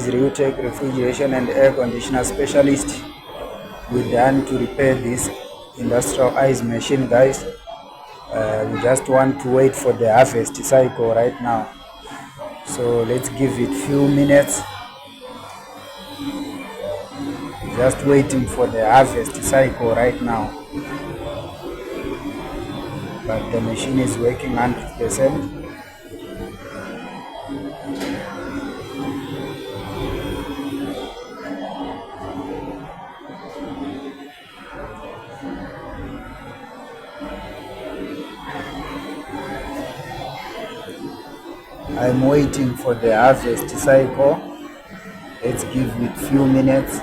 Refrigeration and air conditioner specialist. We're done to repair this industrial ice machine, guys. We just want to wait for the harvest cycle right now. So let's give it few minutes. Just waiting for the harvest cycle right now. But the machine is working 100%. I'm waiting for the harvest cycle. Let's give it few minutes.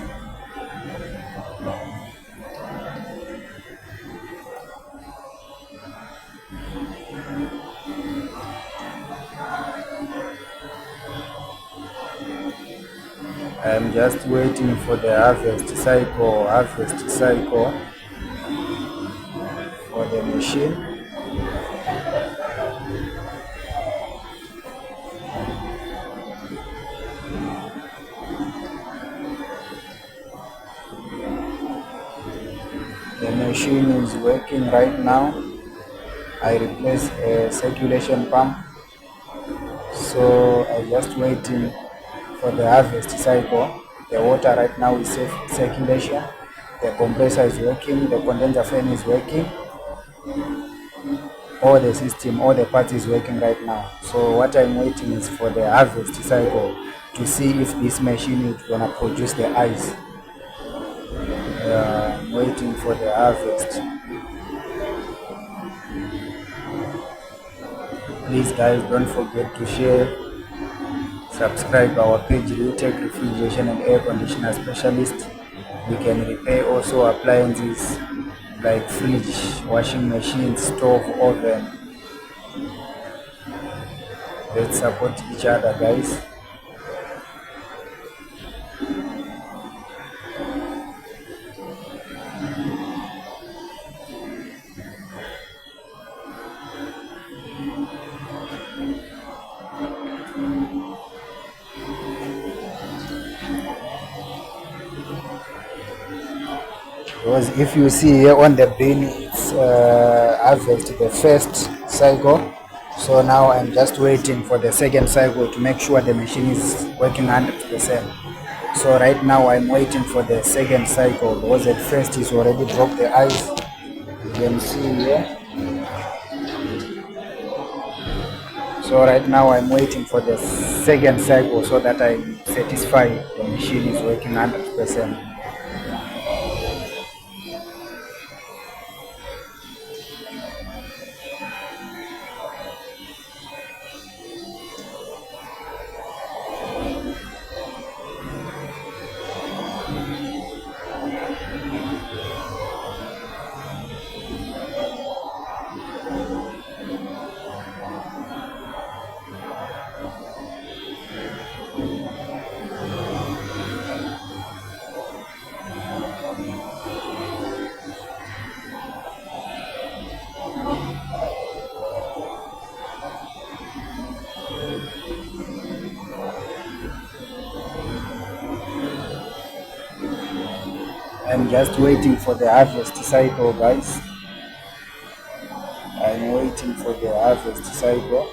I'm just waiting for the harvest cycle for the machine. The machine is working right now. I replaced a circulation pump, so I'm just waiting for the harvest cycle. The water right now is circulation. The compressor is working. The condenser fan is working. All the system, all the parts is working right now. So what I'm waiting is for the harvest cycle to see if this machine is gonna produce the ice. I'm waiting for the harvest. Please guys, don't forget to share, subscribe our page Refrigeration and Air Conditioner Specialist. We can repair also appliances like fridge, washing machine, stove, oven. Let's support each other, guys. Because if you see here on the bin, it's harvest the first cycle. So now I'm just waiting for the second cycle to make sure the machine is working 100%. So right now I'm waiting for the second cycle because at first it's already broke the ice. You can see here. So right now I'm waiting for the second cycle so that I'm satisfied the machine is working 100%. I'm just waiting for the harvest cycle, guys. I'm waiting for the harvest cycle.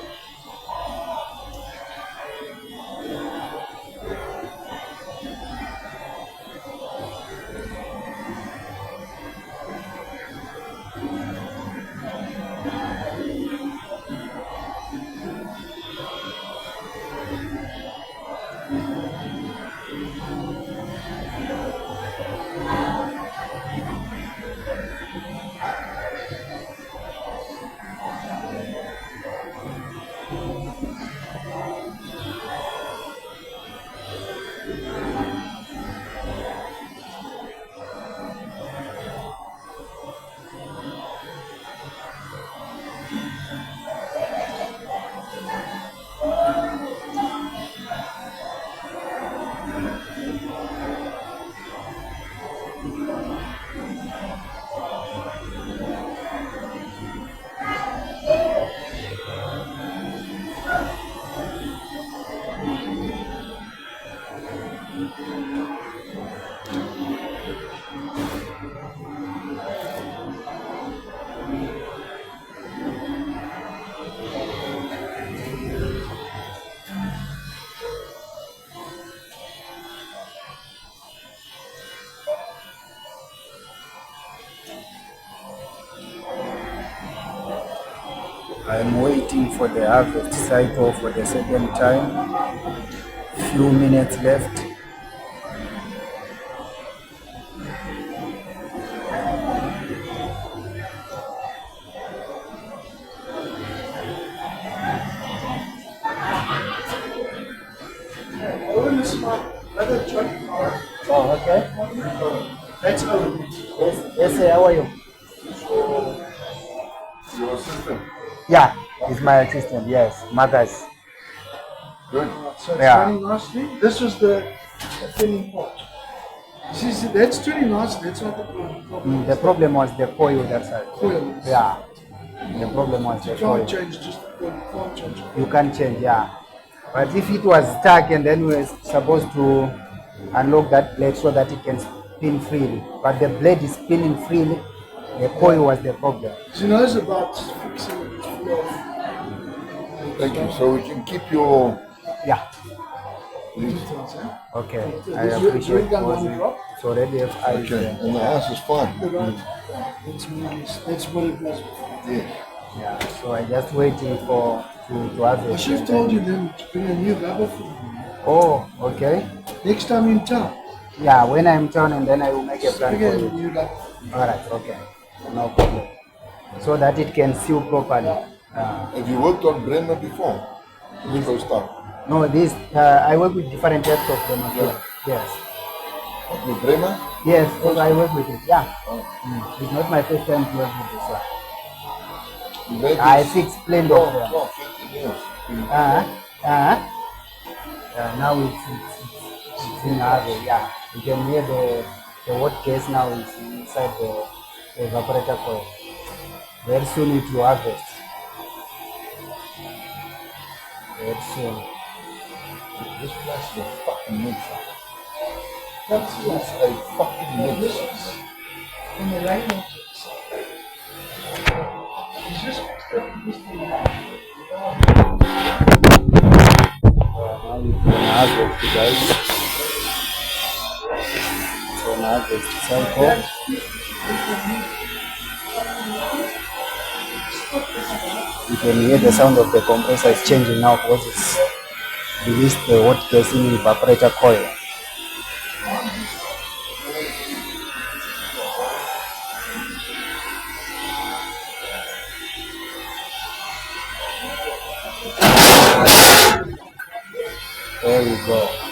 I'm waiting for the harvest cycle for the second time. Few minutes left. Oh, okay. That's all. Yes, sir, how are you? Your assistant. Yeah, he's my assistant. Yes, Magas. Good. So it's Yeah. turning nicely. This was the thinning part. See, that's turning nicely. That's not the problem. The problem was the coil that side. Coil. Yeah. The problem was the You can't coil. change just the coil. You can't change it. You can't change, yeah. But if it was stuck and then we were supposed to unlock that blade so that it can spin freely, but the blade is spinning freely, the coil was the problem. He knows about fixing it. Thank you. So we can keep your Yeah. Details, eh? Okay. Is I your appreciate ring gun it. on the drop? It's already have eyes okay, there. and the house is fine. That's what it was. Yeah. Yeah. So I just waiting for to have I it. should have told you then to bring a new rubber for you. Oh, okay. Next time in town, Yeah, when I'm down and then I will make a plan bring for a you. new rubber. Alright, okay. No problem. So that it can seal properly. Have you worked on Bremer before? This first time. No, this I work with different types of them as well. Yes. With Bremer? Yes, so I work with it. Yeah. Oh. It's not my first time to work with this one. You made I this fix plenty for of them. 15 years. Now it's in harvest. Yeah. You can hear the wet gas now is inside the evaporator coil. Very soon it will harvest. Very soon. This place is a fucking mix. That's a fucking mix. On the right hand side. It's just Now it's on harvest, guys. It's on harvest cycle. You can hear the sound of the compressor is changing now because it's released the hot gas in the evaporator coil. There you go.